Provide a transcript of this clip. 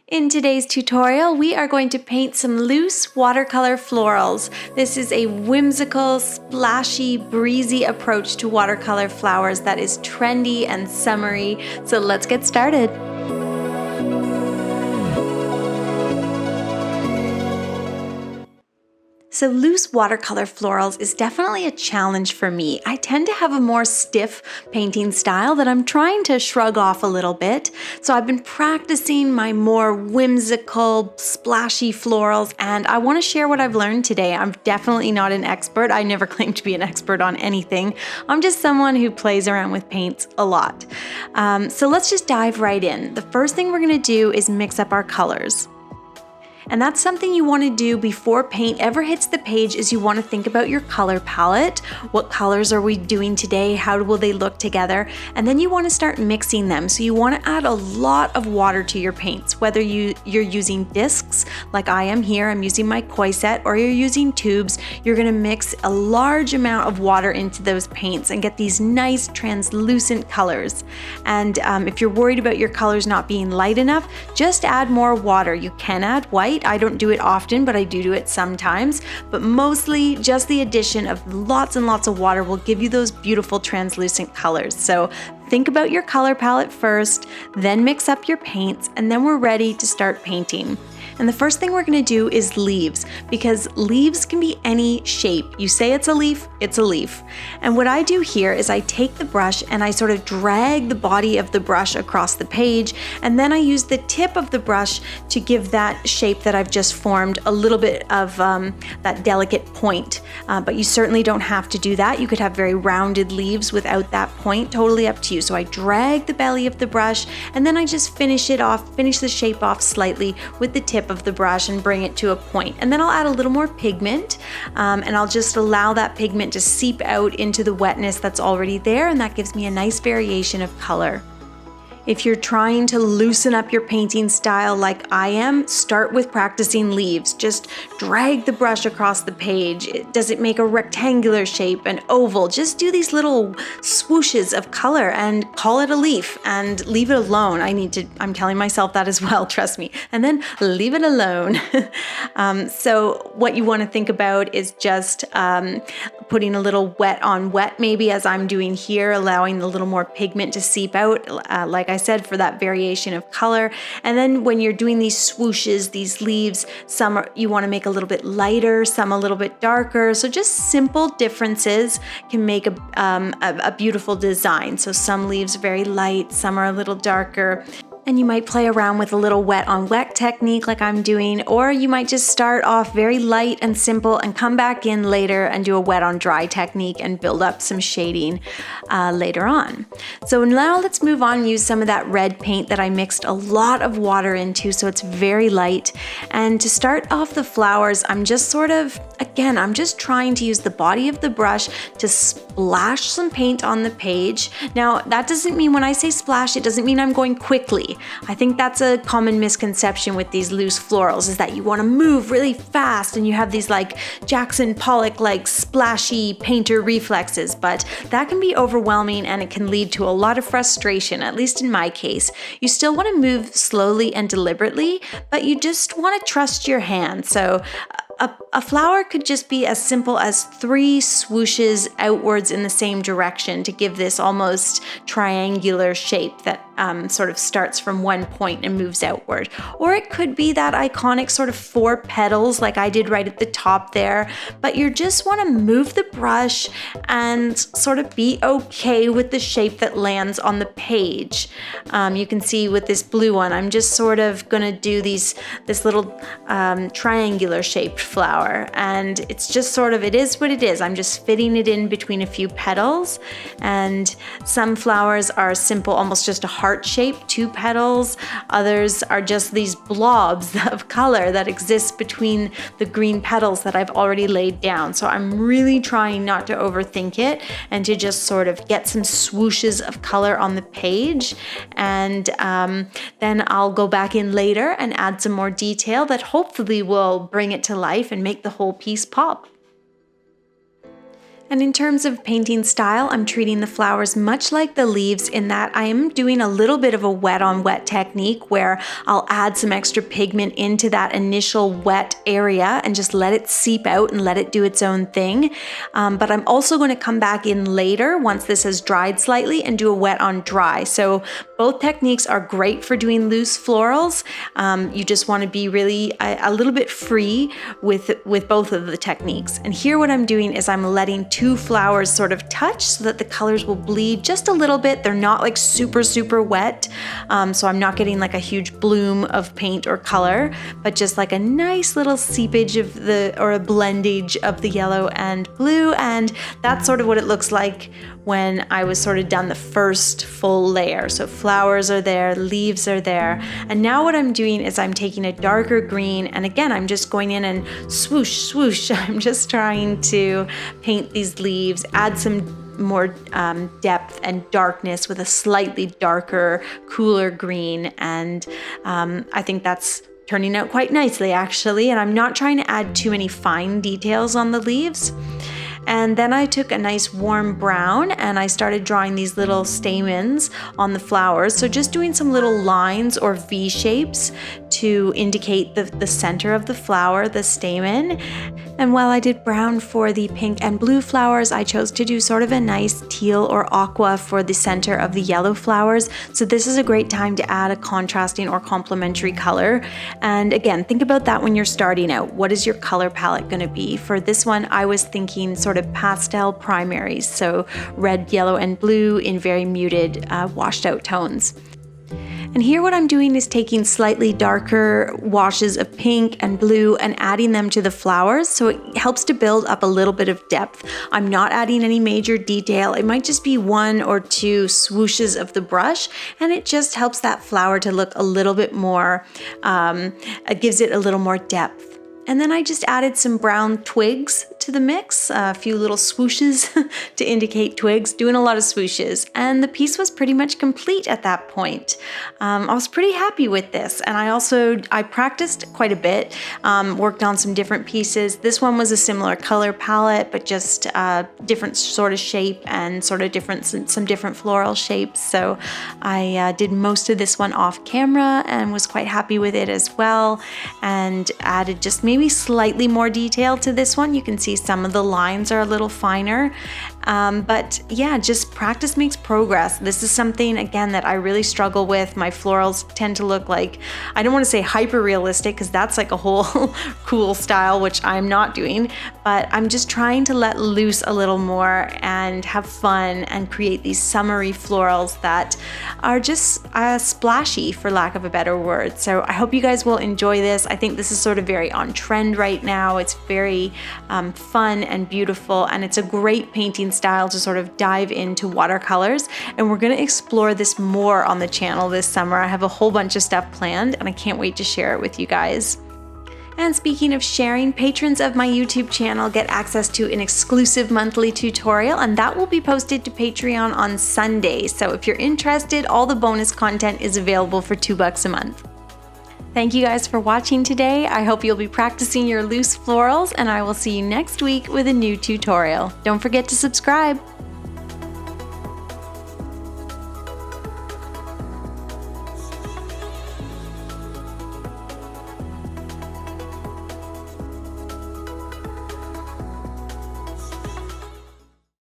In today's tutorial, we are going to paint some loose watercolor florals. This is a whimsical, splashy, breezy approach to watercolor flowers that is trendy and summery. So let's get started. So loose watercolor florals is definitely a challenge for me. I tend to have a more stiff painting style that I'm trying to shrug off a little bit. So I've been practicing my more whimsical, splashy florals, and I want to share what I've learned today. I'm definitely not an expert. I never claim to be an expert on anything. I'm just someone who plays around with paints a lot. So let's just dive right in. The first thing we're going to do is mix up our colors. And that's something you want to do before paint ever hits the page. Is you want to think about your color palette. What colors are we doing today? How will they look together? And then you want to start mixing them. So you want to add a lot of water to your paints, whether you're using discs like I am here, I'm using my koi set, or you're using tubes. You're going to mix a large amount of water into those paints and get these nice translucent colors. And if you're worried about your colors not being light enough, just add more water. You can add white. I don't do it often, but I do it sometimes. But mostly just the addition of lots and lots of water will give you those beautiful translucent colors. So think about your color palette first, then mix up your paints, and then we're ready to start painting. And the first thing we're going to do is leaves, because leaves can be any shape. You say it's a leaf, it's a leaf. And what I do here is I take the brush and I sort of drag the body of the brush across the page, and then I use the tip of the brush to give that shape that I've just formed a little bit of that delicate point. But you certainly don't have to do that. You could have very rounded leaves without that point, totally up to you. So I drag the belly of the brush and then I just finish the shape off slightly with the tip of the brush and bring it to a point. And then I'll add a little more pigment and I'll just allow that pigment to seep out into the wetness that's already there, and that gives me a nice variation of color. If you're trying to loosen up your painting style like I am, start with practicing leaves. Just drag the brush across the page. Does it make a rectangular shape, an oval? Just do these little swooshes of color and call it a leaf and leave it alone. I'm telling myself that as well, trust me. And then leave it alone. So what you want to think about is just putting a little wet on wet, maybe as I'm doing here, allowing a little more pigment to seep out, like I said, for that variation of color. And then when you're doing these swooshes, these leaves, you want to make a little bit lighter, some a little bit darker. So just simple differences can make a beautiful design. So some leaves are very light, some are a little darker. And you might play around with a little wet on wet technique like I'm doing, or you might just start off very light and simple and come back in later and do a wet on dry technique and build up some shading later on. So now let's move on, use some of that red paint that I mixed a lot of water into so it's very light. And to start off the flowers, I'm just I'm just trying to use the body of the brush to splash some paint on the page. Now that doesn't mean, when I say splash, it doesn't mean I'm going quickly. I think that's a common misconception with these loose florals, is that you want to move really fast and you have these like Jackson Pollock like splashy painter reflexes, but that can be overwhelming and it can lead to a lot of frustration, at least in my case. You still want to move slowly and deliberately, but you just want to trust your hand. So a flower could just be as simple as 3 swooshes outwards in the same direction to give this almost triangular shape that sort of starts from one point and moves outward. Or it could be that iconic sort of 4 petals like I did right at the top there, but you just want to move the brush and sort of be okay with the shape that lands on the page. You can see with this blue one, I'm just sort of gonna do this little triangular shaped flower, and it's just sort of, it is what it is. I'm just fitting it in between a few petals, and some flowers are simple, almost just a heart shape, 2 petals. Others are just these blobs of color that exist between the green petals that I've already laid down. So I'm really trying not to overthink it and to just sort of get some swooshes of color on the page, and then I'll go back in later and add some more detail that hopefully will bring it to life and make the whole piece pop. And in terms of painting style, I'm treating the flowers much like the leaves in that I am doing a little bit of a wet on wet technique where I'll add some extra pigment into that initial wet area and just let it seep out and let it do its own thing. But I'm also going to come back in later once this has dried slightly and do a wet on dry. So both techniques are great for doing loose florals. You just want to be really a little bit free with both of the techniques. And here what I'm doing is I'm letting two flowers sort of touch so that the colors will bleed just a little bit. They're not like super wet, so I'm not getting like a huge bloom of paint or color, but just like a nice little seepage of or a blendage of the yellow and blue. And that's sort of what it looks like when I was sort of done the first full layer. So flowers are there, leaves are there. And now what I'm doing is I'm taking a darker green, and again, I'm just going in and swoosh, swoosh. I'm just trying to paint these leaves, add some more depth and darkness with a slightly darker, cooler green. And I think that's turning out quite nicely actually. And I'm not trying to add too many fine details on the leaves. And then I took a nice warm brown and I started drawing these little stamens on the flowers. So just doing some little lines or V shapes to indicate the center of the flower, the stamen. And while I did brown for the pink and blue flowers, I chose to do sort of a nice teal or aqua for the center of the yellow flowers. So this is a great time to add a contrasting or complementary color. And again, think about that when you're starting out. What is your color palette going to be? For this one, I was thinking sort of pastel primaries, so red, yellow, and blue in very muted, washed out tones. And here what I'm doing is taking slightly darker washes of pink and blue and adding them to the flowers, so it helps to build up a little bit of depth. I'm not adding any major detail. It might just be one or two swooshes of the brush, and it just helps that flower to look a little bit more, it gives it a little more depth. And then I just added some brown twigs to the mix, a few little swooshes to indicate twigs, doing a lot of swooshes. And the piece was pretty much complete at that point. I was pretty happy with this. And I practiced quite a bit, worked on some different pieces. This one was a similar color palette, but just different sort of shape and sort of some different floral shapes. So I did most of this one off camera and was quite happy with it as well. And added just maybe slightly more detail to this one. You can see some of the lines are a little finer. But yeah, just practice makes progress. This is something, again, that I really struggle with. My florals tend to look like, I don't want to say hyper realistic because that's like a whole cool style, which I'm not doing, but I'm just trying to let loose a little more and have fun and create these summery florals that are just splashy, for lack of a better word. So I hope you guys will enjoy this. I think this is sort of very on trend right now. It's very fun and beautiful, and it's a great painting style to sort of dive into watercolors. And we're going to explore this more on the channel this summer. I have a whole bunch of stuff planned and I can't wait to share it with you guys. And speaking of sharing, patrons of my YouTube channel get access to an exclusive monthly tutorial, and that will be posted to Patreon on Sunday. So if you're interested, all the bonus content is available for $2 a month. Thank you guys for watching today. I hope you'll be practicing your loose florals, and I will see you next week with a new tutorial. Don't forget to subscribe.